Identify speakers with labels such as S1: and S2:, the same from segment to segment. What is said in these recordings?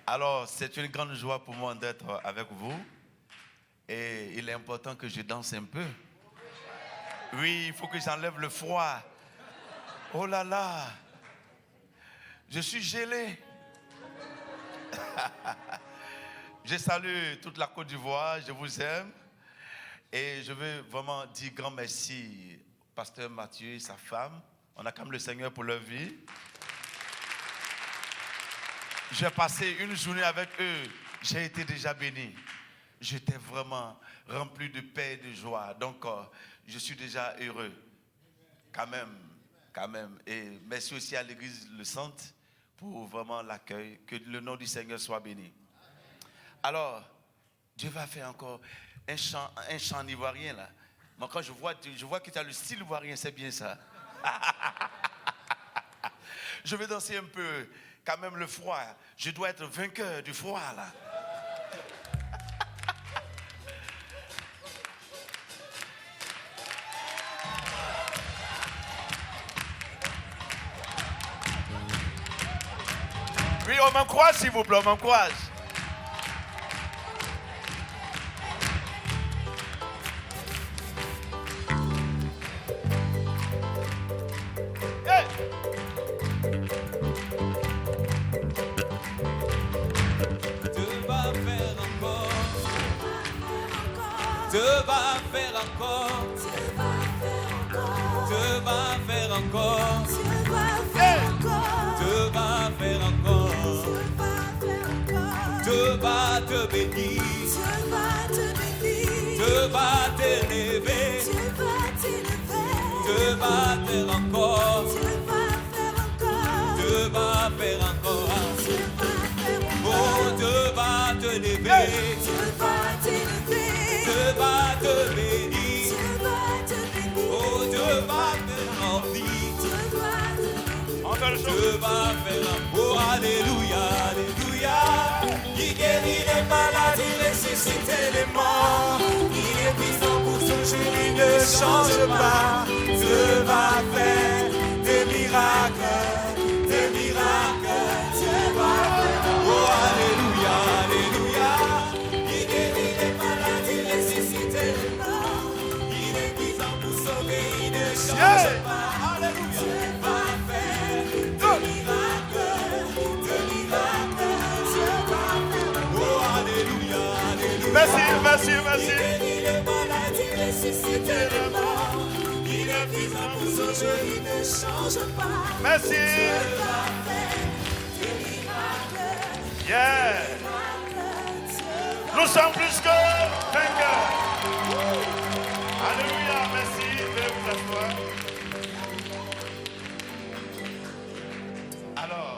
S1: Alors, c'est une grande joie pour moi d'être avec vous. Et il est important que je danse un peu. Oui, il faut que j'enlève le froid. Oh là là, je suis gelé. Je salue toute la Côte d'Ivoire, je vous aime. Et je veux vraiment dire grand merci au pasteur Mathieu et sa femme. On acclame le Seigneur pour leur vie. J'ai passé une journée avec eux. J'ai été déjà béni. J'étais vraiment rempli de paix et de joie. Donc, je suis déjà heureux. Quand même. Et merci aussi à l'Église Le Centre pour vraiment l'accueil. Que le nom du Seigneur soit béni. Alors, Dieu va faire encore un chant en ivoirien là. Mais quand je vois que tu as le style ivoirien, c'est bien ça. Je vais danser un peu. Quand même le froid, je dois être vainqueur du froid là. Oui, on m'encourage s'il vous plaît, on m'encourage. Hey!
S2: Dieu va faire encore. Dieu va faire encore. Dieu va faire encore. Dieu va te bénir. Dieu va t'élever. Dieu va faire encore. Dieu va faire encore. Oh, Dieu va te lever. Dieu va te bénir. Oh, Dieu va te remplir. Dieu va faire oh, alléluia, alléluia. Il guérit les maladies, ressuscite les morts. Il est vivant pour toujours, il ne change pas. Dieu va faire des miracles, des miracles. Dieu va faire oh, alléluia, alléluia. Il guérit les maladies, ressuscite les morts. Il est vivant pour sauver, il ne change pas. Alléluia. Dieu va faire des miracles, des miracles. Dieu va faire oh, alléluia, alléluia.
S1: Merci.
S2: Il guérit les maladies, ressuscite les morts. Il est vivant pour sauver, il ne change pas.
S1: Merci.
S2: Dieu va faire des miracles.
S1: Yeah. Nous sommes plus que vainqueurs. Alléluia, merci. Veuillez vous asseoir. Alors,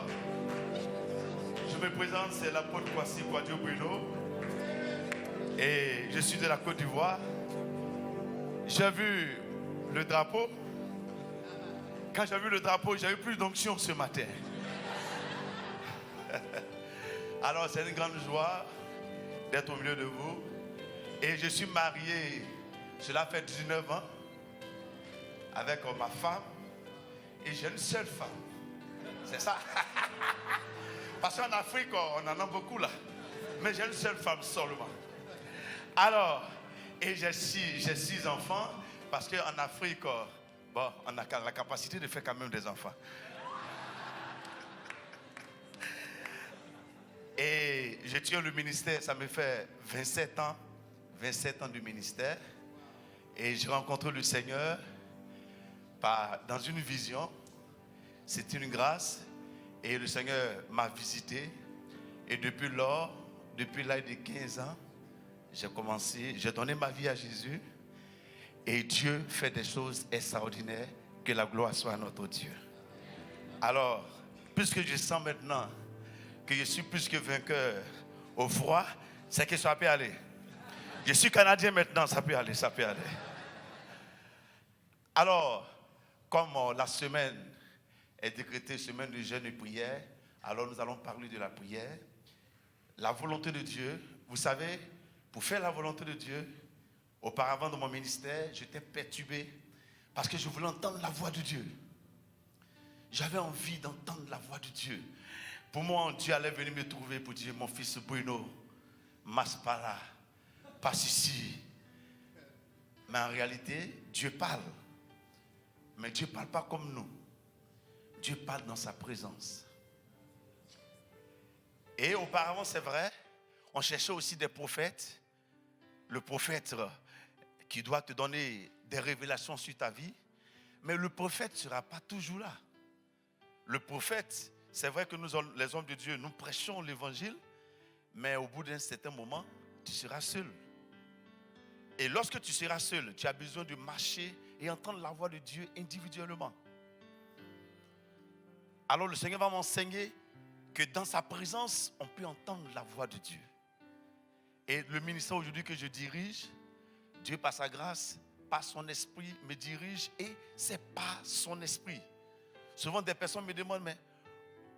S1: je me présente, c'est l'apôtre Kwasi Kwadio Bruno. Et je suis de la Côte d'Ivoire. J'ai vu le drapeau. Quand j'ai vu le drapeau, j'ai eu plus d'onction ce matin. Alors, c'est une grande joie d'être au milieu de vous. Et je suis marié, cela fait 19 ans, avec ma femme. Et j'ai une seule femme. C'est ça. Parce qu'en Afrique, on en a beaucoup là. Mais j'ai une seule femme seulement. Alors, et j'ai six enfants. Parce qu'en Afrique, bon, on a la capacité de faire quand même des enfants. Et je tiens le ministère, ça me fait 27 ans du ministère. Et j'ai rencontré le Seigneur dans une vision. C'était une grâce. Et le Seigneur m'a visité. Et depuis l'âge de 15 ans, j'ai donné ma vie à Jésus. Et Dieu fait des choses extraordinaires. Que la gloire soit à notre Dieu. Alors, puisque je sens maintenant que je suis plus que vainqueur au froid, c'est que ça peut aller. Je suis Canadien maintenant, ça peut aller. Alors, comme la semaine est décrétée semaine de jeûne et prière, alors nous allons parler de la prière. La volonté de Dieu, vous savez, pour faire la volonté de Dieu, auparavant de mon ministère, j'étais perturbé parce que je voulais entendre la voix de Dieu. J'avais envie d'entendre la voix de Dieu. Pour moi, Dieu allait venir me trouver pour dire, mon fils Bruno, masse pas là, passe ici. Mais en réalité, Dieu parle. Mais Dieu ne parle pas comme nous. Dieu parle dans sa présence. Et auparavant, c'est vrai, on cherchait aussi des prophètes. Le prophète qui doit te donner des révélations sur ta vie. Mais le prophète ne sera pas toujours là. Le prophète, c'est vrai que nous, les hommes de Dieu, nous prêchons l'évangile. Mais au bout d'un certain moment, tu seras seul. Et lorsque tu seras seul, tu as besoin de marcher et entendre la voix de Dieu individuellement. Alors le Seigneur va m'enseigner que dans sa présence, on peut entendre la voix de Dieu. Et le ministère aujourd'hui que je dirige, Dieu par sa grâce, par son esprit me dirige et c'est par son esprit. Souvent des personnes me demandent, mais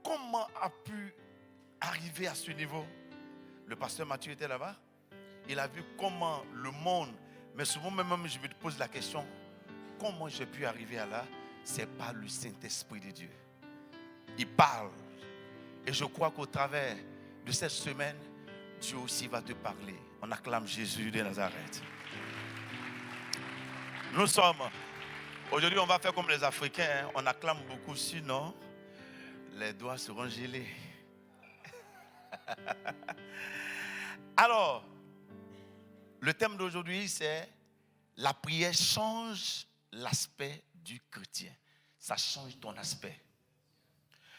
S1: comment a pu arriver à ce niveau? Le pasteur Mathieu était là-bas. Il a vu comment le monde, mais souvent même je me pose la question, comment j'ai pu arriver à là? C'est par le Saint-Esprit de Dieu. Il parle. Et je crois qu'au travers de cette semaine, Dieu aussi va te parler. On acclame Jésus de Nazareth. Nous sommes, aujourd'hui on va faire comme les Africains, hein. On acclame beaucoup, sinon les doigts seront gelés. Alors, le thème d'aujourd'hui c'est la prière change l'aspect du chrétien. Ça change ton aspect.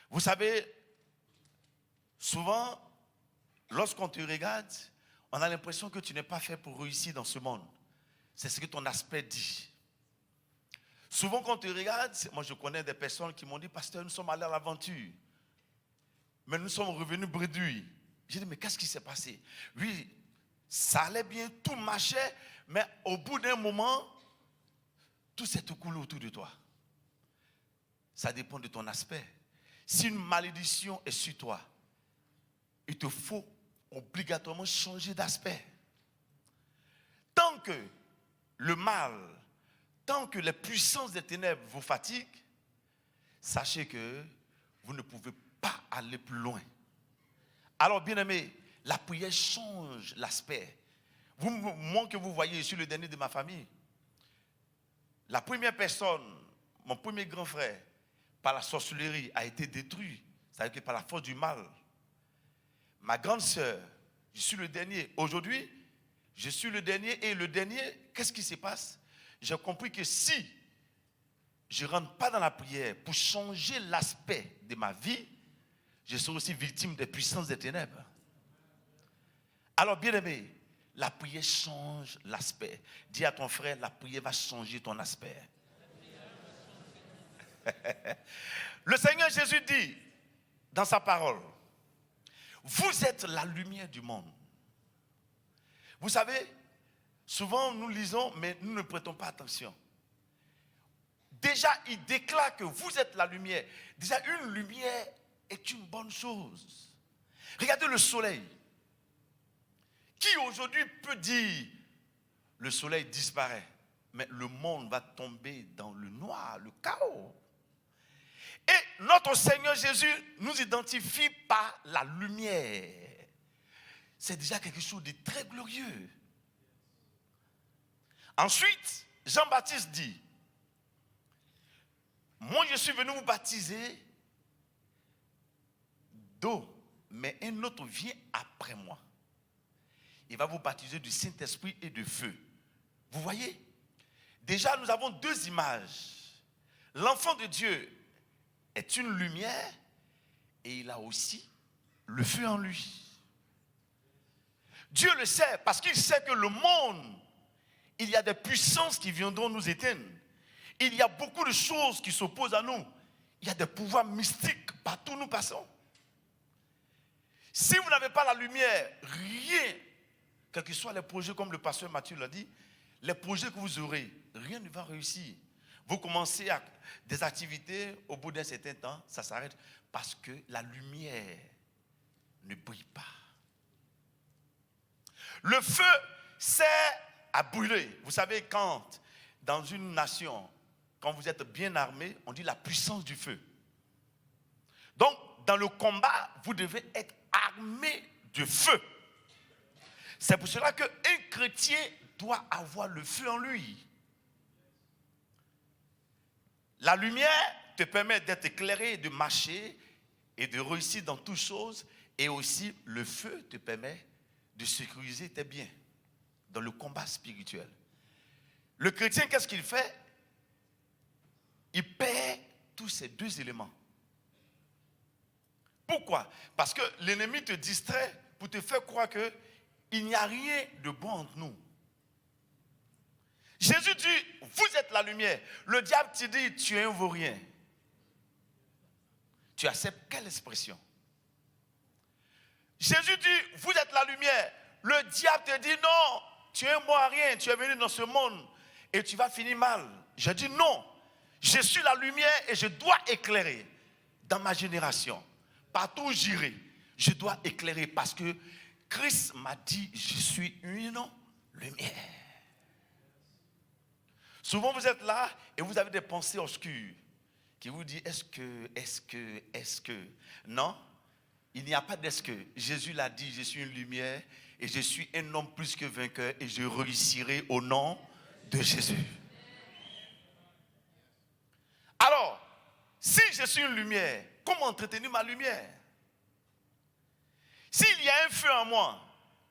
S1: Vous savez, souvent, lorsqu'on te regarde, on a l'impression que tu n'es pas fait pour réussir dans ce monde. C'est ce que ton aspect dit. Souvent, quand on te regarde, moi je connais des personnes qui m'ont dit, pasteur, nous sommes allés à l'aventure, mais nous sommes revenus bredouilles. J'ai dit, mais qu'est-ce qui s'est passé? Oui, ça allait bien, tout marchait, mais au bout d'un moment, tout s'est écoulé autour de toi. Ça dépend de ton aspect. Si une malédiction est sur toi, il te faut obligatoirement changer d'aspect. Tant que le mal, tant que les puissances des ténèbres vous fatiguent, sachez que vous ne pouvez pas aller plus loin. Alors, bien-aimés, la prière change l'aspect. Moi que vous voyez, je suis le dernier de ma famille. La première personne, mon premier grand frère, par la sorcellerie, a été détruit. C'est-à-dire que par la force du mal. Ma grande sœur, je suis le dernier. Aujourd'hui, je suis le dernier. Et le dernier, qu'est-ce qui se passe? J'ai compris que si je ne rentre pas dans la prière pour changer l'aspect de ma vie, je serai aussi victime des puissances des ténèbres. Alors, bien-aimé, la prière change l'aspect. Dis à ton frère, la prière va changer ton aspect. Le Seigneur Jésus dit dans sa parole, vous êtes la lumière du monde. Vous savez, souvent nous lisons, mais nous ne prêtons pas attention. Déjà, il déclare que vous êtes la lumière. Déjà, une lumière est une bonne chose. Regardez le soleil. Qui aujourd'hui peut dire, le soleil disparaît, mais le monde va tomber dans le noir, le chaos. Et notre Seigneur Jésus nous identifie par la lumière. C'est déjà quelque chose de très glorieux. Ensuite, Jean-Baptiste dit, moi je suis venu vous baptiser d'eau, mais un autre vient après moi. Il va vous baptiser du Saint-Esprit et de feu. Vous voyez? Déjà, nous avons deux images. L'enfant de Dieu est une lumière et il a aussi le feu en lui. Dieu le sait parce qu'il sait que le monde, il y a des puissances qui viendront nous éteindre. Il y a beaucoup de choses qui s'opposent à nous. Il y a des pouvoirs mystiques partout où nous passons. Si vous n'avez pas la lumière, rien, quels que soient les projets, comme le pasteur Mathieu l'a dit, les projets que vous aurez, rien ne va réussir. Vous commencez à des activités, au bout d'un certain temps, ça s'arrête parce que la lumière ne brille pas. Le feu sert à brûler. Vous savez, quand dans une nation, quand vous êtes bien armé, on dit la puissance du feu. Donc, dans le combat, vous devez être armé de feu. C'est pour cela qu'un chrétien doit avoir le feu en lui. La lumière te permet d'être éclairé, de marcher et de réussir dans toutes choses. Et aussi, le feu te permet de sécuriser tes biens dans le combat spirituel. Le chrétien, qu'est-ce qu'il fait? Il perd tous ces deux éléments. Pourquoi? Parce que l'ennemi te distrait pour te faire croire qu'il n'y a rien de bon entre nous. Jésus dit, vous êtes la lumière. Le diable te dit, tu es un vaurien. Tu acceptes quelle expression? Jésus dit, vous êtes la lumière. Le diable te dit, non, tu es un bon à rien. Tu es venu dans ce monde et tu vas finir mal. Je dis non, je suis la lumière et je dois éclairer dans ma génération. Partout où j'irai, je dois éclairer parce que Christ m'a dit, je suis une lumière. Souvent vous êtes là et vous avez des pensées obscures qui vous disent est-ce que. Non, il n'y a pas d'est-ce que. Jésus l'a dit, je suis une lumière et je suis un homme plus que vainqueur et je réussirai au nom de Jésus. Alors, si je suis une lumière, comment entretenir ma lumière? S'il y a un feu en moi,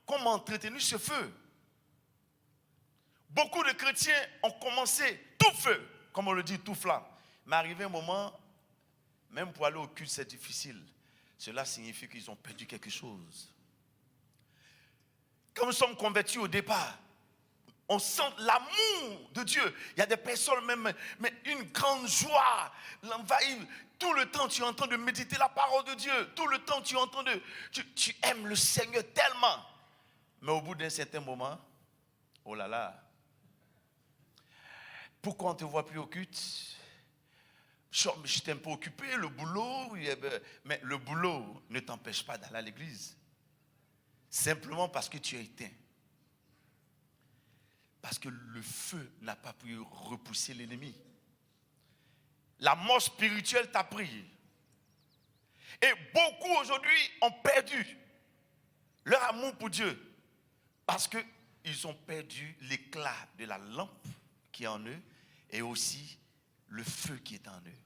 S1: comment entretenir ce feu? Beaucoup de chrétiens ont commencé tout feu, comme on le dit, tout flamme. Mais arrivé un moment, même pour aller au culte, c'est difficile. Cela signifie qu'ils ont perdu quelque chose. Quand nous sommes convertis au départ, on sent l'amour de Dieu. Il y a des personnes même, mais une grande joie l'envahit. Tout le temps, tu es en train de méditer la parole de Dieu. Tout le temps, tu es en train de... Tu aimes le Seigneur tellement. Mais au bout d'un certain moment, oh là là, pourquoi on ne te voit plus au culte? Je suis un peu occupé, le boulot. Mais le boulot ne t'empêche pas d'aller à l'église. Simplement parce que tu es éteint. Parce que le feu n'a pas pu repousser l'ennemi. La mort spirituelle t'a pris. Et beaucoup aujourd'hui ont perdu leur amour pour Dieu. Parce qu'ils ont perdu l'éclat de la lampe qui est en eux et aussi le feu qui est en eux.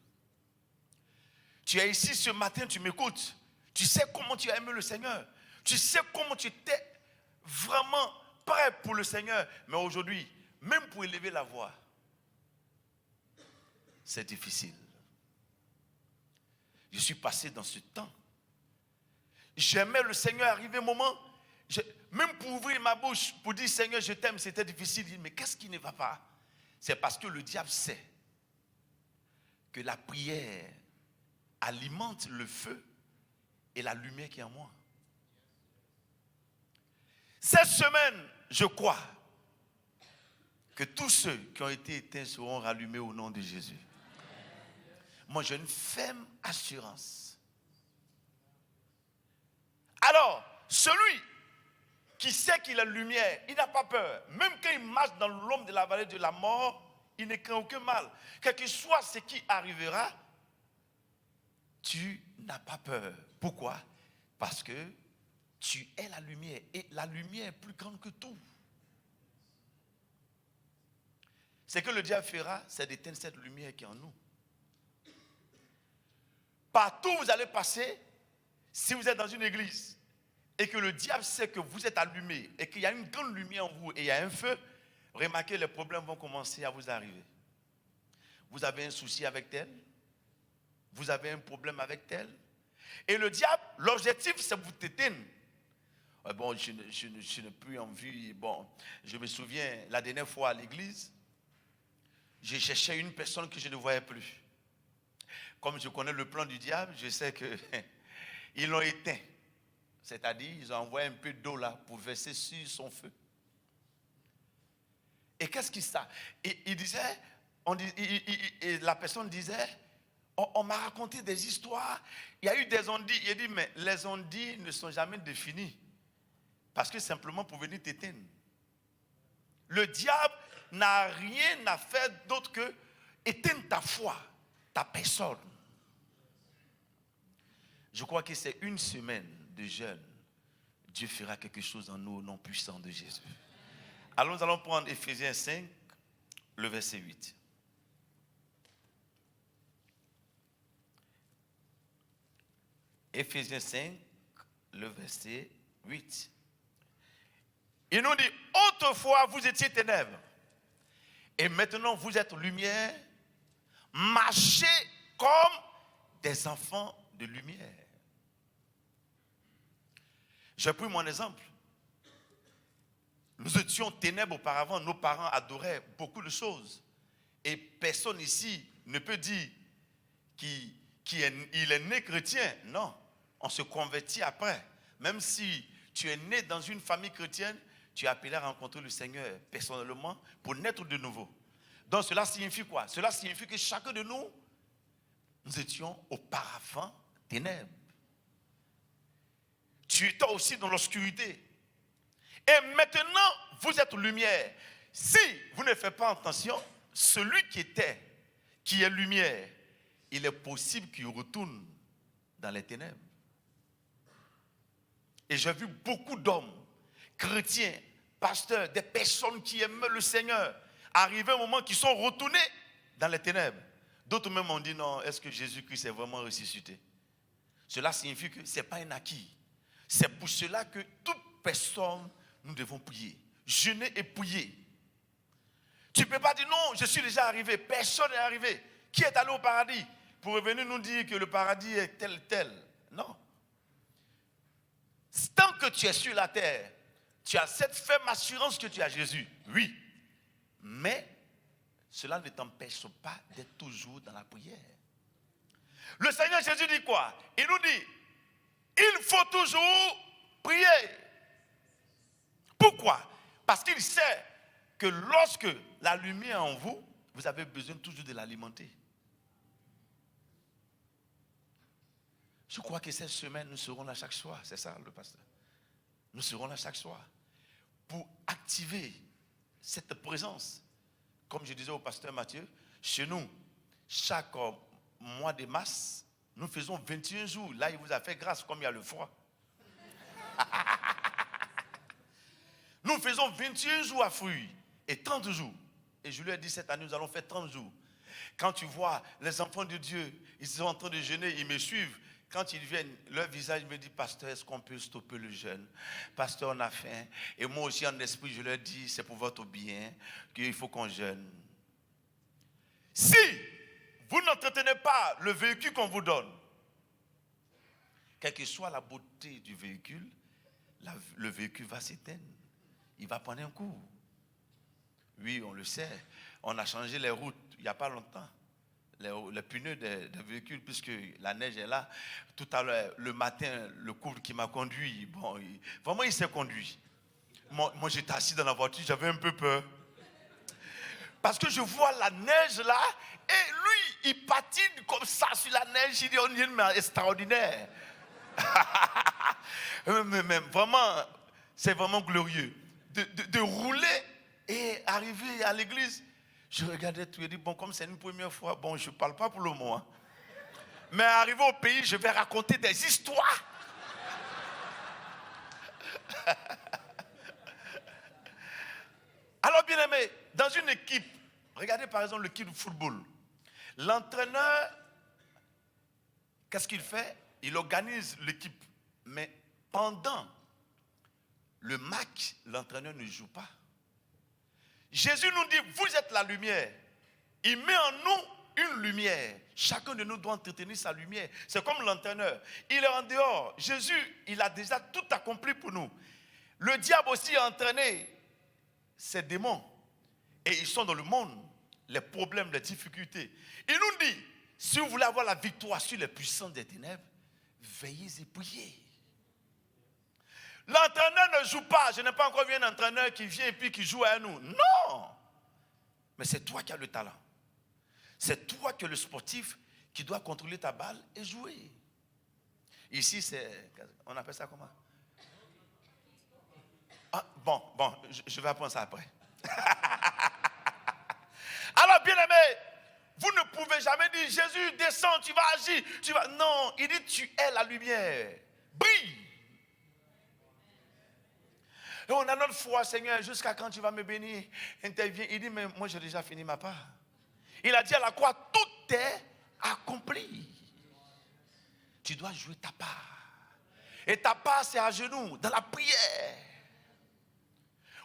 S1: Tu es ici ce matin, tu m'écoutes. Tu sais comment tu as aimé le Seigneur. Tu sais comment tu étais vraiment prêt pour le Seigneur. Mais aujourd'hui, même pour élever la voix, c'est difficile. Je suis passé dans ce temps. J'aimais le Seigneur, arrivé un moment, même pour ouvrir ma bouche, pour dire Seigneur, je t'aime, c'était difficile. Mais qu'est-ce qui ne va pas? C'est parce que le diable sait que la prière alimente le feu et la lumière qui est en moi. Cette semaine, je crois que tous ceux qui ont été éteints seront rallumés au nom de Jésus. Moi, j'ai une ferme assurance. Alors, celui qui sait qu'il a la lumière, il n'a pas peur. Même quand il marche dans l'ombre de la vallée de la mort, il ne craint aucun mal. Quel que soit ce qui arrivera, tu n'as pas peur. Pourquoi? Parce que tu es la lumière. Et la lumière est plus grande que tout. Ce que le diable fera, c'est d'éteindre cette lumière qui est en nous. Partout où vous allez passer, si vous êtes dans une église et que le diable sait que vous êtes allumé et qu'il y a une grande lumière en vous et il y a un feu, remarquez, les problèmes vont commencer à vous arriver. Vous avez un souci avec tel, vous avez un problème avec tel. Et le diable, l'objectif, c'est vous t'éteindre. Bon, je n'ai plus envie. Bon, je me souviens, la dernière fois à l'église, j'ai cherché une personne que je ne voyais plus. Comme je connais le plan du diable, je sais qu'ils l'ont éteint. C'est-à-dire, ils ont envoyé un peu d'eau là pour verser sur son feu. Et qu'est-ce qui se passe? Il disait, la personne disait, on m'a raconté des histoires, il y a eu des ondits. Il dit, mais les ondits ne sont jamais définis. Parce que simplement pour venir t'éteindre. Le diable n'a rien à faire d'autre que éteindre ta foi, ta personne. Je crois que c'est une semaine de jeûne. Dieu fera quelque chose en nous au nom puissant de Jésus. Alors nous allons prendre Éphésiens 5, le verset 8. Éphésiens 5, le verset 8. Il nous dit, autrefois vous étiez ténèbres, et maintenant vous êtes lumière, marchez comme des enfants de lumière. J'ai pris mon exemple. Nous étions ténèbres auparavant, nos parents adoraient beaucoup de choses. Et personne ici ne peut dire qu'il est né chrétien. Non, on se convertit après. Même si tu es né dans une famille chrétienne, tu es appelé à rencontrer le Seigneur personnellement pour naître de nouveau. Donc cela signifie quoi? Cela signifie que chacun de nous, nous étions auparavant ténèbres. Tu étais aussi dans l'obscurité. Et maintenant, vous êtes lumière. Si vous ne faites pas attention, celui qui est lumière, il est possible qu'il retourne dans les ténèbres. Et j'ai vu beaucoup d'hommes, chrétiens, pasteurs, des personnes qui aimaient le Seigneur, arriver à un moment qu'ils sont retournés dans les ténèbres. D'autres même ont dit non, est-ce que Jésus-Christ est vraiment ressuscité? Cela signifie que ce n'est pas un acquis. C'est pour cela que toute personne, nous devons prier. Jeûner et prier. Tu ne peux pas dire non, je suis déjà arrivé. Personne n'est arrivé. Qui est allé au paradis pour revenir nous dire que le paradis est tel? Non. Tant que tu es sur la terre, tu as cette ferme assurance que tu as Jésus. Oui. Mais cela ne t'empêche pas d'être toujours dans la prière. Le Seigneur Jésus dit quoi? Il nous dit, il faut toujours prier. Pourquoi? Parce qu'il sait que lorsque la lumière est en vous, vous avez besoin toujours de l'alimenter. Je crois que cette semaine, nous serons là chaque soir. C'est ça, le pasteur. Nous serons là chaque soir pour activer cette présence. Comme je disais au pasteur Mathieu, chez nous, chaque mois de mars, nous faisons 21 jours. Là, il vous a fait grâce comme il y a le froid. Nous faisons 21 jours à fruits et 30 jours. Et je lui ai dit cette année, nous allons faire 30 jours. Quand tu vois les enfants de Dieu, ils sont en train de jeûner, ils me suivent. Quand ils viennent, leur visage me dit, pasteur, est-ce qu'on peut stopper le jeûne? Pasteur, on a faim. Et moi aussi, en esprit, je leur dis, c'est pour votre bien qu'il faut qu'on jeûne. Si vous n'entretenez pas le véhicule qu'on vous donne, quelle que soit la beauté du véhicule, le véhicule va s'éteindre. Il va prendre un coup. Oui, on le sait. On a changé les routes il n'y a pas longtemps. Les pneus des véhicules, puisque la neige est là. Tout à l'heure, le matin, le couple qui m'a conduit, vraiment il s'est conduit. Moi j'étais assis dans la voiture, j'avais un peu peur. Parce que je vois la neige là, et lui, il patine comme ça sur la neige. Il dit, on est extraordinaire. mais vraiment, c'est vraiment glorieux. De rouler et arriver à l'église. Je regardais tout et dis, bon, comme c'est une première fois, bon, je ne parle pas pour le moment. Mais arrivé au pays, je vais raconter des histoires. Alors, bien aimé, dans une équipe, regardez par exemple l'équipe de football. L'entraîneur, qu'est-ce qu'il fait? Il organise l'équipe. Mais pendant le match, l'entraîneur ne joue pas. Jésus nous dit, vous êtes la lumière. Il met en nous une lumière. Chacun de nous doit entretenir sa lumière. C'est comme l'entraîneur. Il est en dehors. Jésus, il a déjà tout accompli pour nous. Le diable aussi a entraîné ses démons. Et ils sont dans le monde. Les problèmes, les difficultés. Il nous dit, si vous voulez avoir la victoire sur les puissances des ténèbres, veillez et priez. L'entraîneur ne joue pas. Je n'ai pas encore vu un entraîneur qui vient et puis qui joue à nous. Non. Mais c'est toi qui as le talent. C'est toi qui es le sportif qui doit contrôler ta balle et jouer. Ici, on appelle ça comment? Ah, bon, je vais apprendre ça après. Alors, bien aimé, vous ne pouvait jamais dire, Jésus, descends, tu vas agir. Non, il dit, tu es la lumière. Brille. Et on a notre foi, Seigneur, jusqu'à quand tu vas me bénir? Intervient, il dit, mais moi j'ai déjà fini ma part. Il a dit à la croix, tout est accompli. Tu dois jouer ta part. Et ta part, c'est à genoux, dans la prière.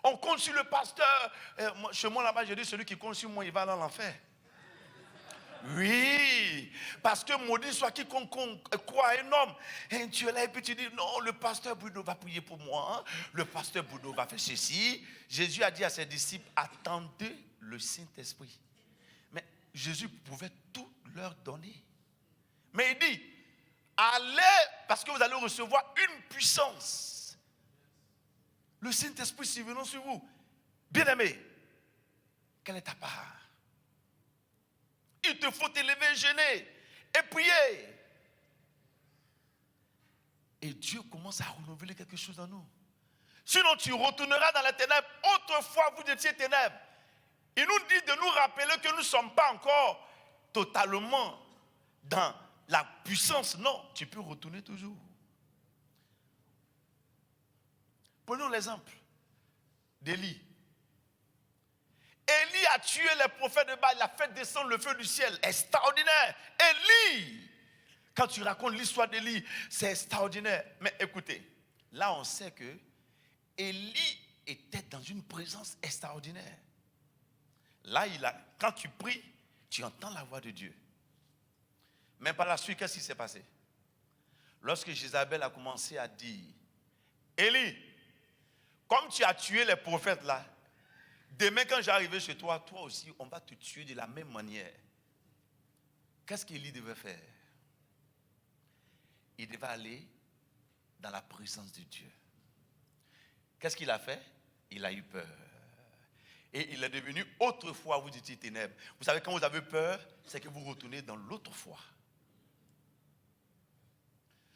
S1: On compte sur le pasteur. Chez moi là-bas, je dis, celui qui compte sur moi, il va dans l'enfer. Oui, parce que maudit soit quiconque croit un homme. Et tu es là et puis tu dis, non, le pasteur Bruno va prier pour moi. Le pasteur Bruno va faire ceci. Jésus a dit à ses disciples, attendez le Saint-Esprit. Mais Jésus pouvait tout leur donner. Mais il dit, allez, parce que vous allez recevoir une puissance. Le Saint-Esprit survenant sur vous. Bien-aimé, quelle est ta part? Il te faut t'élever, jeûner et prier. Et Dieu commence à renouveler quelque chose en nous. Sinon, tu retourneras dans les ténèbres. Autrefois, vous étiez ténèbres. Il nous dit de nous rappeler que nous ne sommes pas encore totalement dans la puissance. Non, tu peux retourner toujours. Prenons l'exemple d'Élie. Élie a tué les prophètes de Baal, il a fait descendre le feu du ciel. Extraordinaire. Élie, quand tu racontes l'histoire d'Élie, c'est extraordinaire. Mais écoutez, là on sait que Élie était dans une présence extraordinaire. Là, quand tu pries, tu entends la voix de Dieu. Mais par la suite, qu'est-ce qui s'est passé? Lorsque Jézabel a commencé à dire, Élie, comme tu as tué les prophètes là, demain quand j'arriverai chez toi, toi aussi, on va te tuer de la même manière. Qu'est-ce qu'Élie devait faire? Il devait aller dans la présence de Dieu. Qu'est-ce qu'il a fait? Il a eu peur. Et il est devenu autrefois, vous dites ténèbres. Vous savez, quand vous avez peur, c'est que vous retournez dans l'autre foi.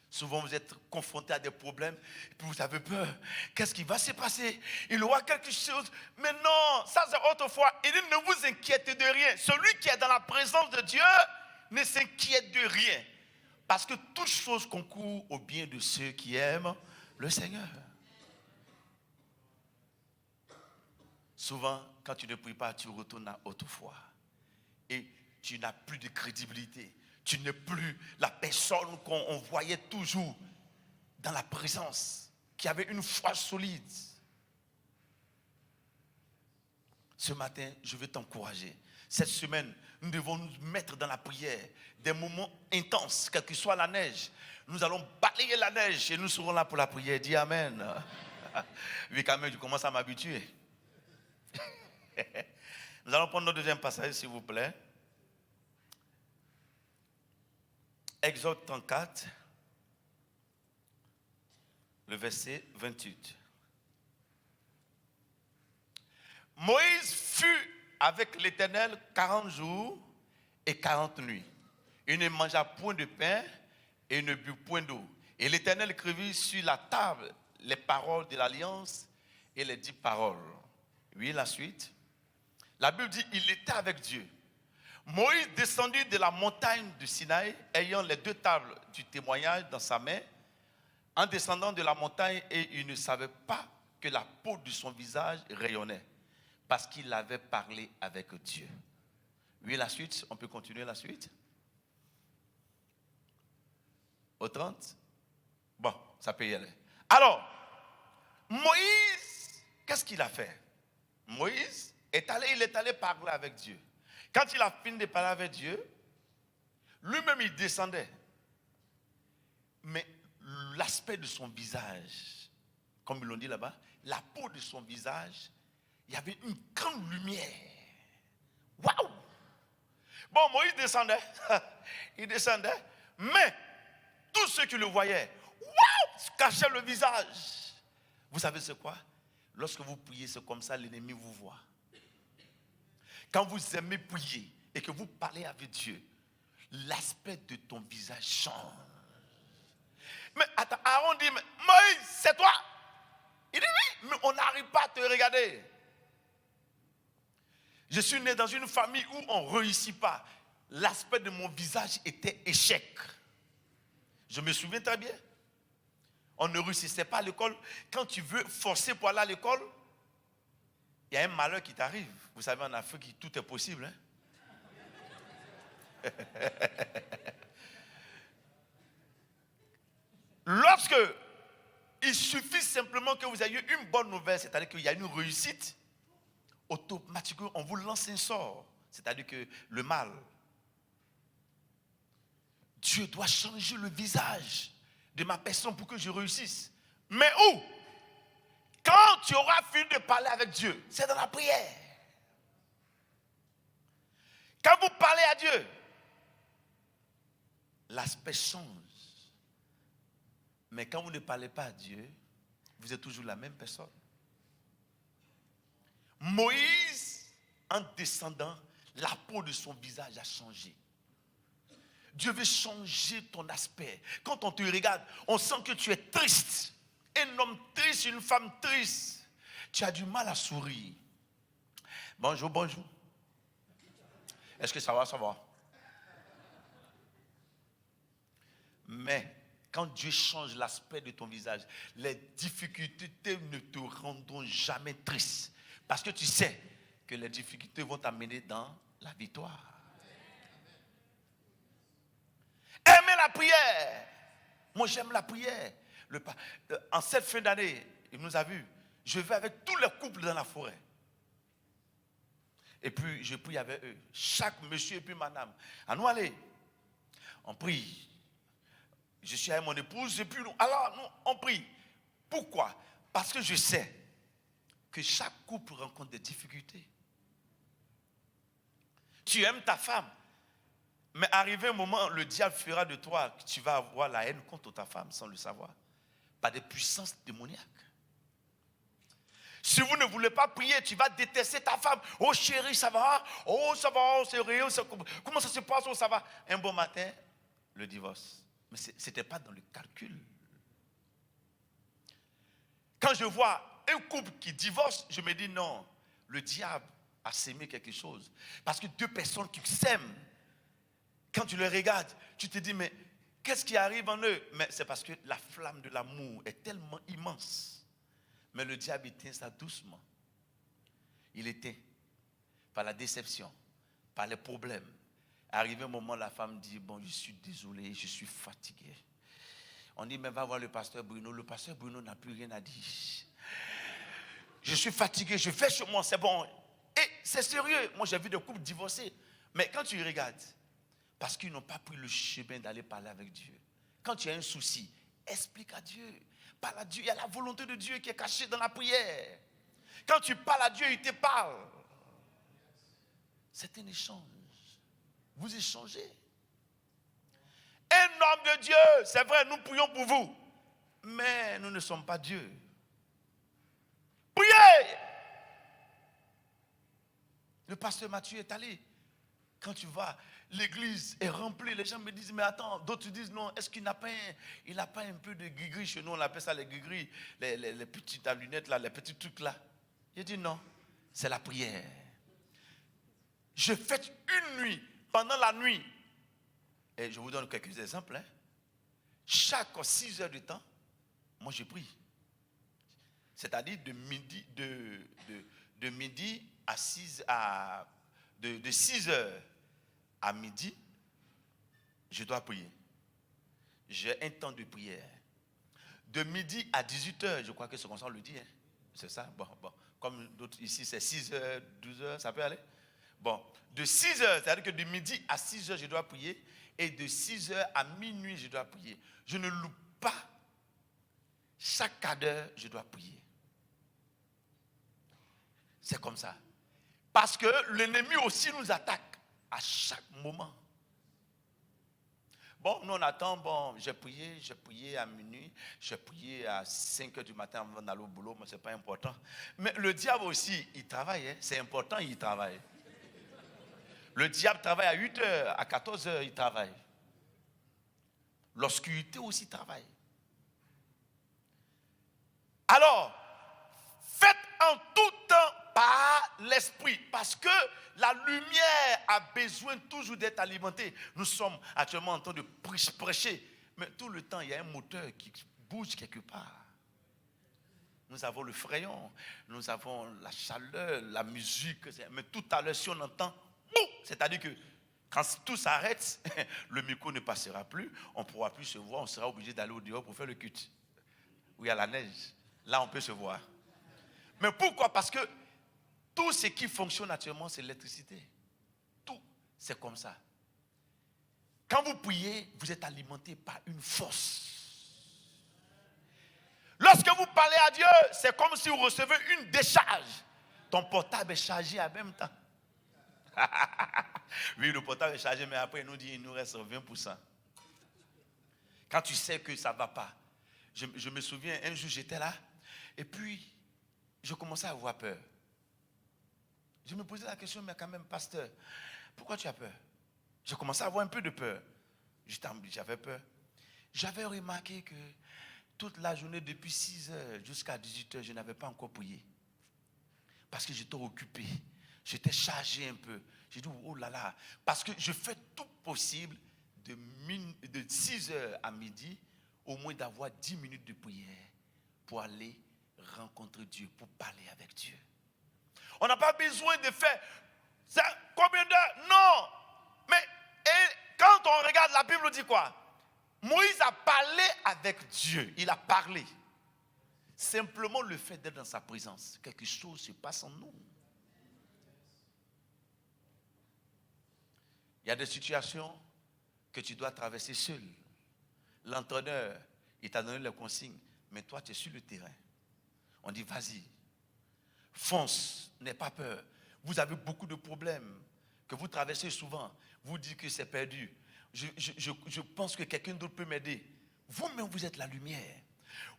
S1: Souvent, vous êtes confronté à des problèmes, et puis vous avez peur. Qu'est-ce qui va se passer? Il aura quelque chose. Mais non, ça c'est autrefois. Il dit, ne vous inquiétez de rien. Celui qui est dans la présence de Dieu ne s'inquiète de rien. Parce que toute chose concourt au bien de ceux qui aiment le Seigneur. Souvent, quand tu ne pries pas, tu retournes à autrefois. Et tu n'as plus de crédibilité. Tu n'es plus la personne qu'on voyait toujours dans la présence, qui avait une foi solide. Ce matin, je veux t'encourager. Cette semaine, nous devons nous mettre dans la prière, des moments intenses, quelle que soit la neige. Nous allons balayer la neige et nous serons là pour la prière. Dis Amen. Oui, quand même, je commence à m'habituer. Nous allons prendre notre deuxième passage, s'il vous plaît. Exode 34, le verset 28. Moïse fut avec l'Éternel 40 jours et 40 nuits. Il ne mangea point de pain et ne but point d'eau. Et l'Éternel écrivit sur la table les paroles de l'alliance et les 10 paroles. Oui, la suite. La Bible dit, il était avec Dieu. Moïse descendit de la montagne de Sinaï, ayant les 2 tables du témoignage dans sa main, en descendant de la montagne, et il ne savait pas que la peau de son visage rayonnait, parce qu'il avait parlé avec Dieu. Oui, la suite, on peut continuer la suite. Au 30. Bon, ça peut y aller. Alors, Moïse, qu'est-ce qu'il a fait? Moïse il est allé parler avec Dieu. Quand il a fini de parler avec Dieu, lui-même il descendait. Mais l'aspect de son visage, comme ils l'ont dit là-bas, la peau de son visage, il y avait une grande lumière. Waouh! Bon, Moïse descendait. Il descendait. Mais tous ceux qui le voyaient, waouh, cachaient le visage. Vous savez c'est quoi? Lorsque vous priez, c'est comme ça, l'ennemi vous voit. Quand vous aimez prier et que vous parlez avec Dieu, l'aspect de ton visage change. Mais attends, Aaron dit, Moïse, c'est toi? Il dit oui, mais on n'arrive pas à te regarder. Je suis né dans une famille où on ne réussit pas. l'aspect de mon visage était échec. Je me souviens très bien. On ne réussissait pas à l'école. Quand tu veux forcer pour aller à l'école, il y a un malheur qui t'arrive. Vous savez, en Afrique, tout est possible. Hein? Lorsque il suffit simplement que vous ayez une bonne nouvelle, c'est-à-dire qu'il y a une réussite, automatiquement, on vous lance un sort. C'est-à-dire que le mal. Dieu doit changer le visage de ma personne pour que je réussisse. Mais où? Quand tu auras fini de parler avec Dieu, c'est dans la prière. Quand vous parlez à Dieu, l'aspect change. Mais quand vous ne parlez pas à Dieu, vous êtes toujours la même personne. Moïse, en descendant, la peau de son visage a changé. Dieu veut changer ton aspect. Quand on te regarde, on sent que tu es triste. Un homme triste, une femme triste. Tu as du mal à sourire. Bonjour, bonjour. Est-ce que ça va, ça va? Mais quand Dieu change l'aspect de ton visage, les difficultés ne te rendront jamais triste. Parce que tu sais que les difficultés vont t'amener dans la victoire. Aimez la prière. Moi, j'aime la prière. En cette fin d'année, il nous a vus. Je vais avec tous les couples dans la forêt. Et puis, je prie avec eux. Chaque monsieur et puis madame. À nous aller. On prie. Je suis avec mon épouse et puis nous. Alors, nous, on prie. Pourquoi? Parce que je sais que chaque couple rencontre des difficultés. Tu aimes ta femme. Mais arrivé un moment, le diable fera de toi que tu vas avoir la haine contre ta femme sans le savoir. Par des puissances démoniaques. Si vous ne voulez pas prier, tu vas détester ta femme. Oh chérie, ça va? Oh ça va, oh, c'est réel. Comment ça se passe? Oh ça va. Un bon matin, le divorce. Mais ce n'était pas dans le calcul. Quand je vois un couple qui divorce, je me dis non, le diable a sémé quelque chose. Parce que deux personnes qui s'aiment, quand tu les regardes, tu te dis, mais qu'est-ce qui arrive en eux? Mais c'est parce que la flamme de l'amour est tellement immense. Mais le diable éteint ça doucement. Il éteint par la déception, par les problèmes. Arrivé un moment, la femme dit, bon, je suis désolé, je suis fatigué. On dit, mais va voir le pasteur Bruno. Le pasteur Bruno n'a plus rien à dire. Je suis fatigué, je vais sur moi, c'est bon. Et c'est sérieux. Moi, j'ai vu des couples divorcés. Mais quand tu regardes, parce qu'ils n'ont pas pris le chemin d'aller parler avec Dieu. Quand tu as un souci, explique à Dieu. Parle à Dieu. Il y a la volonté de Dieu qui est cachée dans la prière. Quand tu parles à Dieu, il te parle. C'est un échange. Vous échangez. Un homme de Dieu, c'est vrai, nous prions pour vous. Mais nous ne sommes pas Dieu. Priez. Le pasteur Mathieu est allé. Quand tu vas, l'église est remplie. Les gens me disent, mais attends, d'autres disent non, est-ce qu'il n'a pas un peu de gris-gris chez nous? On appelle ça les gris-gris, les petites lunettes là, les petits trucs là. Il dit non, c'est la prière. Je fais une nuit, pendant la nuit, et je vous donne quelques exemples. Hein. Chaque 6 heures de temps, moi je prie. C'est-à-dire de midi à 6 de 6 heures à midi, je dois prier. J'ai un temps de prière. De midi à 18 heures, je crois que c'est comme ça on le dit. Hein. C'est ça? Bon. Comme d'autres ici, c'est 6 heures, 12 heures, ça peut aller? Bon, de 6 heures, c'est-à-dire que de midi à 6 heures, je dois prier. Et de 6 heures à minuit, je dois prier. Je ne loupe pas. Chaque quart d'heure, je dois prier. C'est comme ça. Parce que l'ennemi aussi nous attaque à chaque moment. Bon, nous on attend, bon, j'ai prié à minuit, j'ai prié à 5 heures du matin avant d'aller au boulot, mais ce n'est pas important. Mais le diable aussi, il travaille, hein? C'est important, il travaille. Le diable travaille à 8 heures, à 14 heures, il travaille. L'obscurité aussi travaille. Alors, faites en tout temps par l'esprit. Parce que la lumière a besoin toujours d'être alimentée. Nous sommes actuellement en train de prêcher. Mais tout le temps, il y a un moteur qui bouge quelque part. Nous avons le frayon, nous avons la chaleur, la musique. Mais tout à l'heure, si on entend, c'est-à-dire que quand tout s'arrête, le micro ne passera plus, on ne pourra plus se voir, on sera obligé d'aller au dehors pour faire le culte. Où il y a la neige. Là, on peut se voir. Mais pourquoi? Parce que tout ce qui fonctionne naturellement, c'est l'électricité. Tout, c'est comme ça. Quand vous priez, vous êtes alimenté par une force. Lorsque vous parlez à Dieu, c'est comme si vous recevez une décharge. Ton portable est chargé en même temps. Oui, le portable est chargé, mais après, il nous dit qu'il nous reste 20%. Quand tu sais que ça ne va pas. Je me souviens, un jour, j'étais là, et puis, je commençais à avoir peur. Je me posais la question, mais quand même, pasteur, pourquoi tu as peur? Je commençais à avoir un peu de peur. J'avais peur. J'avais remarqué que toute la journée, depuis 6h jusqu'à 18h, je n'avais pas encore prié. Parce que j'étais occupé. J'étais chargé un peu. J'ai dit, oh là là. Parce que je fais tout possible de 6h à midi, au moins d'avoir 10 minutes de prière pour aller rencontrer Dieu, pour parler avec Dieu. On n'a pas besoin de faire ça, combien d'heures? Non. Mais quand on regarde la Bible, on dit quoi? Moïse a parlé avec Dieu. Il a parlé. Simplement le fait d'être dans sa présence, quelque chose se passe en nous. Il y a des situations que tu dois traverser seul. L'entraîneur, il t'a donné les consignes, mais toi, tu es sur le terrain. On dit, vas-y, fonce, n'aie pas peur. Vous avez beaucoup de problèmes que vous traversez souvent. Vous dites que c'est perdu. Je pense que quelqu'un d'autre peut m'aider. Vous-même, vous êtes la lumière.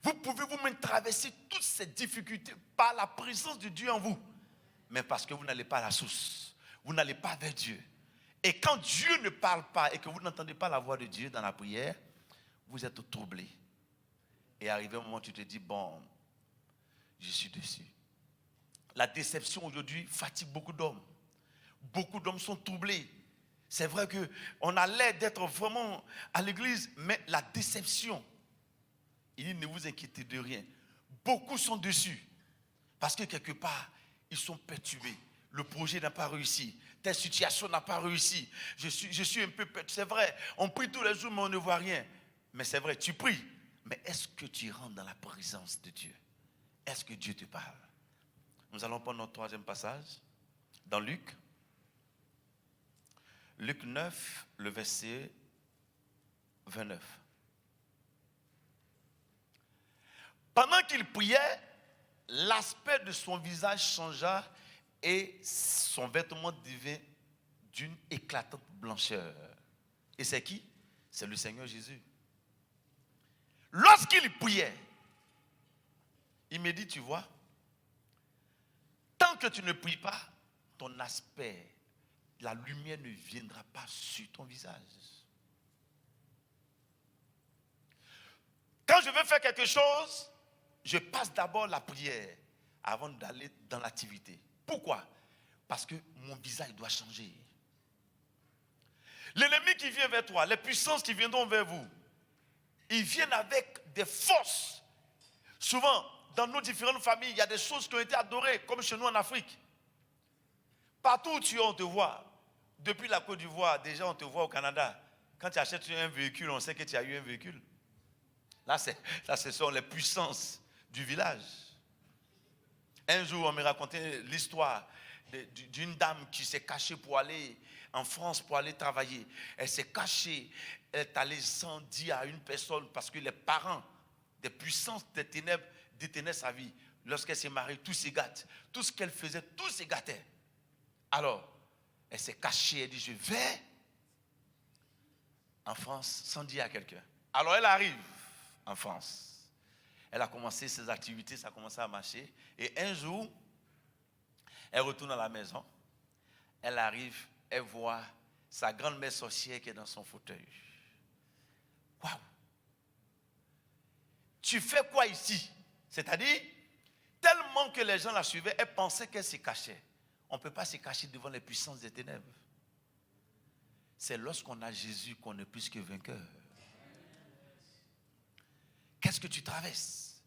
S1: Vous pouvez vous-même traverser toutes ces difficultés par la présence de Dieu en vous. Mais parce que vous n'allez pas à la source. Vous n'allez pas vers Dieu. Et quand Dieu ne parle pas et que vous n'entendez pas la voix de Dieu dans la prière, vous êtes troublé. Et arrivé un moment où tu te dis, bon, je suis déçu. La déception aujourd'hui fatigue beaucoup d'hommes. Beaucoup d'hommes sont troublés. C'est vrai qu'on a l'air d'être vraiment à l'église, mais la déception, il dit, ne vous inquiétez de rien. Beaucoup sont déçus. Parce que quelque part, ils sont perturbés. Le projet n'a pas réussi. Telle situation n'a pas réussi. Je suis un peu perturbé. C'est vrai, on prie tous les jours, mais on ne voit rien. Mais c'est vrai, tu pries. Mais est-ce que tu rentres dans la présence de Dieu? Est-ce que Dieu te parle? Nous allons prendre notre troisième passage dans Luc. Luc 9, le verset 29. Pendant qu'il priait, l'aspect de son visage changea et son vêtement devint d'une éclatante blancheur. Et c'est qui? C'est le Seigneur Jésus. Lorsqu'il priait, il me dit, tu vois, tant que tu ne pries pas, ton aspect, la lumière ne viendra pas sur ton visage. Quand je veux faire quelque chose, je passe d'abord la prière avant d'aller dans l'activité. Pourquoi? Parce que mon visage doit changer. L'ennemi qui vient vers toi, les puissances qui viendront vers vous, ils viennent avec des forces. Souvent, dans nos différentes familles, il y a des choses qui ont été adorées, comme chez nous en Afrique. Partout où tu es, on te voit. Depuis la Côte d'Ivoire, déjà on te voit au Canada. Quand tu achètes un véhicule, on sait que tu as eu un véhicule. Là, ce sont les puissances du village. Un jour, on me racontait l'histoire d'une dame qui s'est cachée pour aller en France, pour aller travailler. Elle s'est cachée, elle est allée sans dire à une personne parce que les parents des puissances des ténèbres détenaient sa vie. Lorsqu'elle s'est mariée, tout se gâte. Tout ce qu'elle faisait, tout se gâtait. Alors, elle s'est cachée, elle dit, je vais en France sans dire à quelqu'un. Alors, elle arrive en France. Elle a commencé ses activités, ça a commencé à marcher. Et un jour, elle retourne à la maison. Elle arrive, elle voit sa grande-mère sorcière qui est dans son fauteuil. Waouh! Tu fais quoi ici? C'est-à-dire, tellement que les gens la suivaient, elle pensait qu'elle se cachait. On ne peut pas se cacher devant les puissances des ténèbres. C'est lorsqu'on a Jésus qu'on est plus que vainqueur. Qu'est-ce que tu traverses?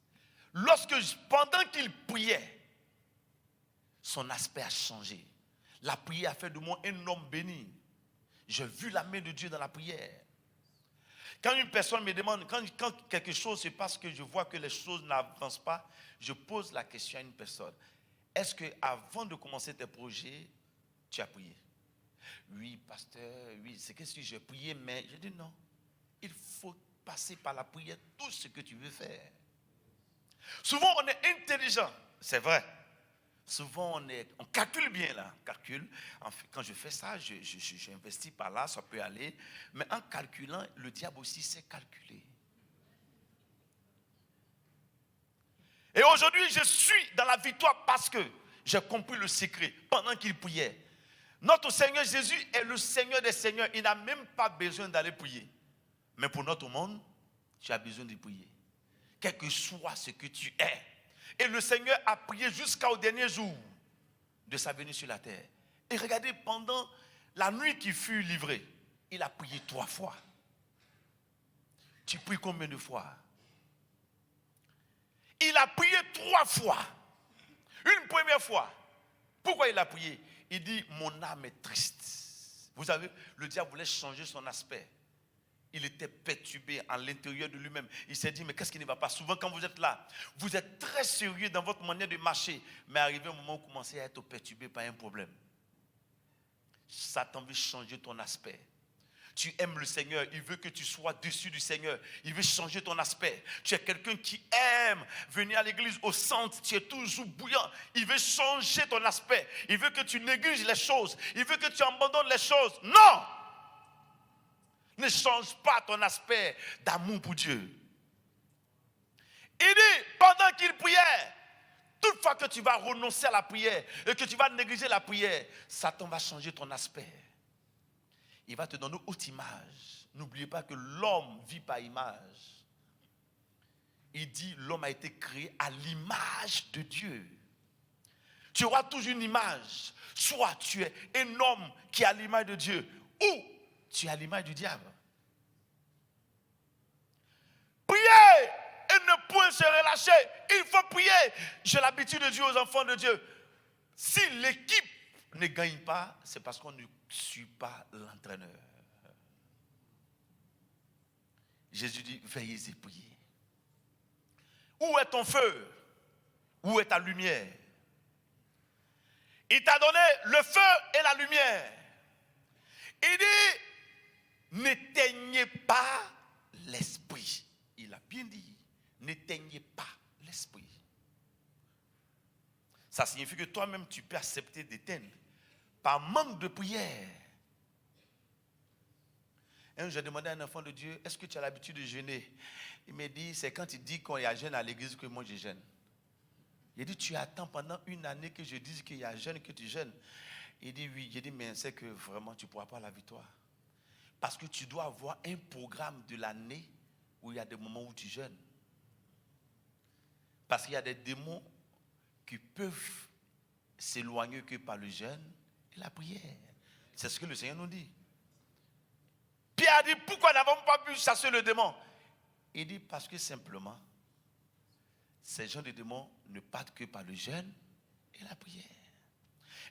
S1: Pendant qu'il priait, son aspect a changé. La prière a fait de moi un homme béni. J'ai vu la main de Dieu dans la prière. Quand une personne me demande, quand quelque chose se passe, que je vois que les choses n'avancent pas, je pose la question à une personne. Est-ce qu'avant de commencer tes projets, tu as prié? Oui, pasteur, oui, c'est que si j'ai prié, mais je dis non. Il faut passer par la prière tout ce que tu veux faire. Souvent, on est intelligent, c'est vrai. Souvent, on calcule bien là. Quand je fais ça, j'investis par là, ça peut aller. Mais en calculant, le diable aussi sait calculer. Et aujourd'hui, je suis dans la victoire parce que j'ai compris le secret pendant qu'il priait. Notre Seigneur Jésus est le Seigneur des Seigneurs. Il n'a même pas besoin d'aller prier. Mais pour notre monde, tu as besoin de prier. Quel que soit ce que tu es. Et le Seigneur a prié jusqu'au dernier jour de sa venue sur la terre. Et regardez, pendant la nuit qui fut livrée, il a prié 3 fois. Tu pries combien de fois? Il a prié 3 fois. Une première fois. Pourquoi il a prié? Il dit, mon âme est triste. Vous savez, le diable voulait changer son aspect. Il était perturbé à l'intérieur de lui-même. Il s'est dit, mais qu'est-ce qui ne va pas? Souvent, quand vous êtes là, vous êtes très sérieux dans votre manière de marcher. Mais arrivé un moment où vous commencez à être perturbé par un problème. Satan veut changer ton aspect. Tu aimes le Seigneur, il veut que tu sois dessus du Seigneur. Il veut changer ton aspect. Tu es quelqu'un qui aime venir à l'église au centre. Tu es toujours bouillant. Il veut changer ton aspect. Il veut que tu négliges les choses. Il veut que tu abandonnes les choses. Non! Ne change pas ton aspect d'amour pour Dieu. Il dit, pendant qu'il priait, toutefois que tu vas renoncer à la prière et que tu vas négliger la prière, Satan va changer ton aspect. Il va te donner une autre image. N'oubliez pas que l'homme vit par image. Il dit, l'homme a été créé à l'image de Dieu. Tu auras toujours une image. Soit tu es un homme qui est à l'image de Dieu, ou tu es à l'image du diable. Priez et ne point se relâcher. Il faut prier. J'ai l'habitude de dire aux enfants de Dieu, si l'équipe ne gagne pas, c'est parce qu'on ne suit pas l'entraîneur. Jésus dit, veillez et priez. Où est ton feu? Où est ta lumière? Il t'a donné le feu et la lumière. Il dit, n'éteignez pas l'esprit. Il a bien dit, n'éteignez pas l'esprit. Ça signifie que toi-même, tu peux accepter d'éteindre par manque de prière. J'ai demandé à un enfant de Dieu, est-ce que tu as l'habitude de jeûner? Il m'a dit, c'est quand il dit qu'on y a jeûne à l'église que moi je jeûne. Il dit, tu attends pendant une année que je dise qu'il y a jeûne, que tu jeûnes. Il dit, oui. J'ai dit, mais c'est que vraiment tu ne pourras pas la victoire. Parce que tu dois avoir un programme de l'année où il y a des moments où tu jeûnes. Parce qu'il y a des démons qui peuvent s'éloigner que par le jeûne et la prière. C'est ce que le Seigneur nous dit. Pierre a dit, pourquoi n'avons-nous pas pu chasser le démon? Il dit, parce que simplement, ces gens de démons ne partent que par le jeûne et la prière.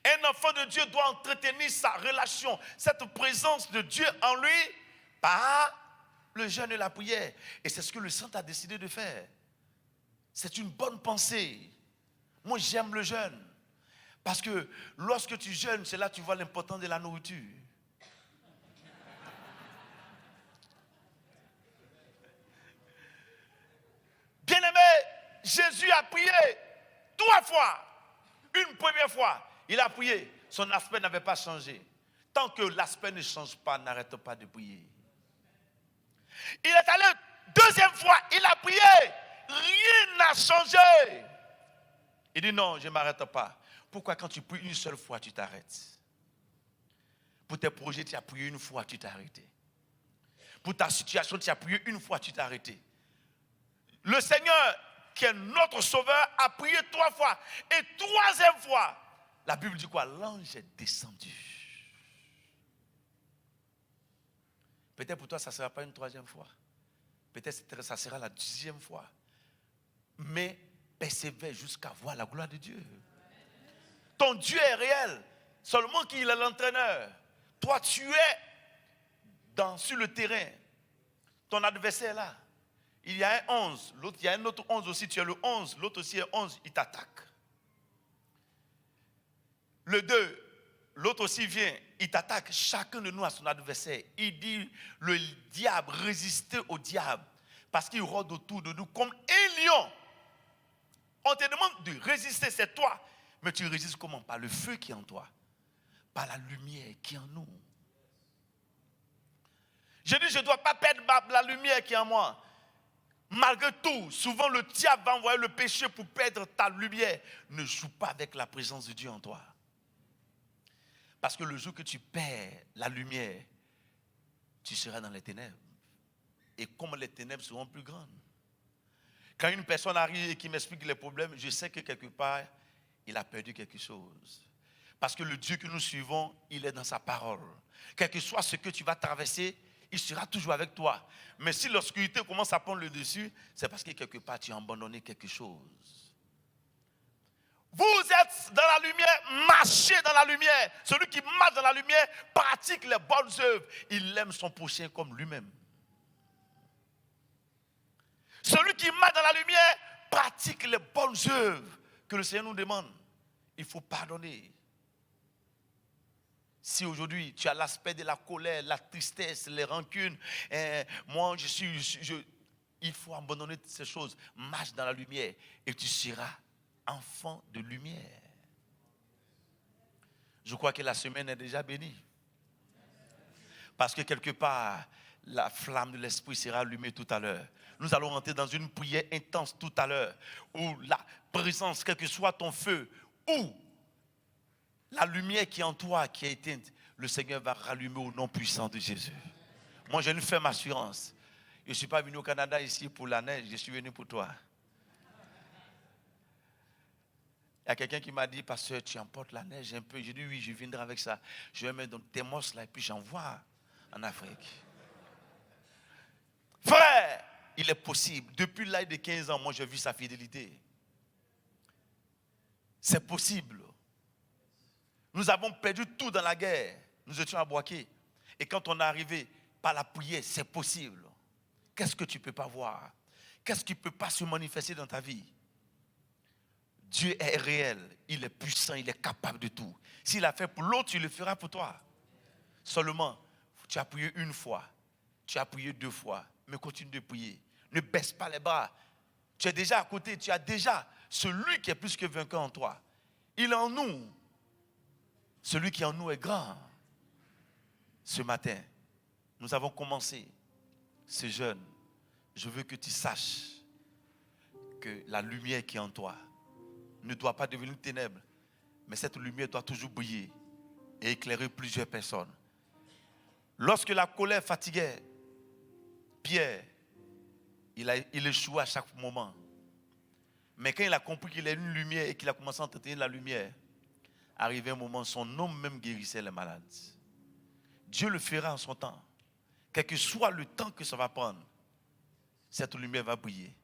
S1: Un enfant de Dieu doit entretenir sa relation, cette présence de Dieu en lui, par le jeûne et la prière. Et c'est ce que le Saint a décidé de faire. C'est une bonne pensée. Moi, j'aime le jeûne. Parce que lorsque tu jeûnes, c'est là que tu vois l'importance de la nourriture. Bien-aimé, Jésus a prié 3 fois. Une première fois, il a prié. Son aspect n'avait pas changé. Tant que l'aspect ne change pas, n'arrête pas de prier. Il est allé 2e fois, il a prié. Rien n'a changé. Il dit non, je ne m'arrête pas. Pourquoi quand tu pries une seule fois, tu t'arrêtes? Pour tes projets, tu as prié une fois, tu t'es arrêté. Pour ta situation, tu as prié une fois, tu t'es arrêté. Le Seigneur, qui est notre sauveur, a prié 3 fois. Et 3e fois, la Bible dit quoi? L'ange est descendu. Peut-être pour toi, ça ne sera pas une troisième fois. Peut-être ça sera la 10e fois. Mais persévère jusqu'à voir la gloire de Dieu. Ton Dieu est réel. Seulement qu'il est l'entraîneur. Toi, tu es sur le terrain. Ton adversaire est là. Il y a un 11. L'autre, il y a un autre 11 aussi. Tu es le 11. L'autre aussi est 11. Il t'attaque. Le 2. L'autre aussi vient, il t'attaque. Chacun de nous a son adversaire. Il dit, le diable, résistez au diable. Parce qu'il rôde autour de nous comme un lion. On te demande de résister, c'est toi. Mais tu résistes comment? Par le feu qui est en toi. Par la lumière qui est en nous. Je dis, je ne dois pas perdre la lumière qui est en moi. Malgré tout, souvent le diable va envoyer le péché pour perdre ta lumière. Ne joue pas avec la présence de Dieu en toi. Parce que le jour que tu perds la lumière, tu seras dans les ténèbres. Et comme les ténèbres seront plus grandes. Quand une personne arrive et qui m'explique les problèmes, je sais que quelque part, il a perdu quelque chose. Parce que le Dieu que nous suivons, il est dans sa parole. Quel que soit ce que tu vas traverser, il sera toujours avec toi. Mais si l'obscurité commence à prendre le dessus, c'est parce que quelque part, tu as abandonné quelque chose. Vous êtes dans la lumière, marchez dans la lumière. Celui qui marche dans la lumière pratique les bonnes œuvres. Il aime son prochain comme lui-même. Celui qui marche dans la lumière pratique les bonnes œuvres que le Seigneur nous demande. Il faut pardonner. Si aujourd'hui tu as l'aspect de la colère, la tristesse, les rancunes, il faut abandonner ces choses. Marche dans la lumière et tu seras enfant de lumière. Je crois que la semaine est déjà bénie. Parce que quelque part, la flamme de l'esprit sera allumée tout à l'heure. Nous allons rentrer dans une prière intense tout à l'heure. Où la présence, quel que soit ton feu, ou la lumière qui est en toi, qui est éteinte, le Seigneur va rallumer au nom puissant de Jésus. Moi, j'ai une ferme assurance. Je ne suis pas venu au Canada ici pour la neige, je suis venu pour toi. Il y a quelqu'un qui m'a dit, pasteur, tu emportes la neige un peu. J'ai dit, oui, je viendrai avec ça. Je vais mettre dans tes mosses là et puis j'envoie en Afrique. Frère, il est possible. Depuis l'âge de 15 ans, moi, j'ai vu sa fidélité. C'est possible. Nous avons perdu tout dans la guerre. Nous étions à Boaké. Et quand on est arrivé par la prière, c'est possible. Qu'est-ce que tu ne peux pas voir? Qu'est-ce qui ne peut pas se manifester dans ta vie? Dieu est réel, il est puissant, il est capable de tout. S'il a fait pour l'autre, il le fera pour toi. Seulement, tu as prié une fois, tu as prié 2 fois, mais continue de prier. Ne baisse pas les bras. Tu es déjà à côté, tu as déjà celui qui est plus que vainqueur en toi. Il est en nous. Celui qui est en nous est grand. Ce matin, nous avons commencé ce jeûne. Je veux que tu saches que la lumière qui est en toi ne doit pas devenir ténèbres, mais cette lumière doit toujours briller et éclairer plusieurs personnes. Lorsque la colère fatiguait Pierre, il échouait à chaque moment. Mais quand il a compris qu'il y a une lumière et qu'il a commencé à entretenir la lumière, arrivé un moment, son nom même guérissait les malades. Dieu le fera en son temps. Quel que soit le temps que ça va prendre, cette lumière va briller.